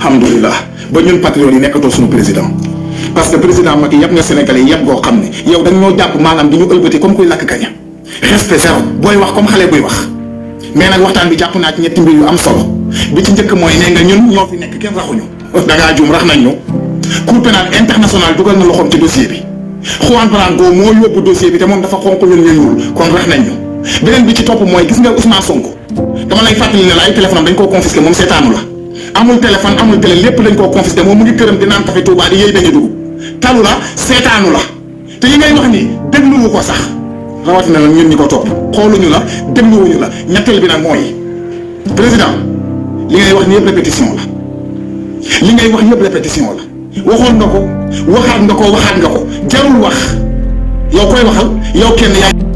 alhamdulilah ba ñun patriotes yi nekkatoo suñu président parce que président Macky yëpp nga Sénégalais yi yëpp goo xam ne yow dañ ñoo jàpp maanaam di ñu ëlbati comme kuy lakk kaña respect zéro booy wax comme xale buy wax mais nag waxtaan bi jàpp naa ci ñetti mbir yu am solo bi ci njëkk mooy nee nga ñun ñoo fi nekk kenn raxuñu da ngaa juum rax nañ ñu Cour pénale internationale dugal na loxoom ci dossier bi Juan Branco moo yóbbu dossier bi te moom dafa xonq ñun ñu ñuul kon rax nañ ñu beneen bi ci topp mooy gis nga Ousmane Sonko dama lay fàttali ne la ay téléphone am dañ koo confisqué moom seetaanu la amul téléphone amul télé lépp dañ koo confisqué moom mu ngi këram di naan café Touba di yëy dañu dugub talu la seetaanu la te yi ngay wax ni dégluwu ko sax rawatina nag ñun ñi ko topp xooluñu la dégluwuñu la ñetteel bi nag mooy président li ngay wax ni yëpp répétition la li ngay wax yëpp répétition la waxoon nga ko waxaat nga ko jarul wax yow koy waxal yow kenn yaa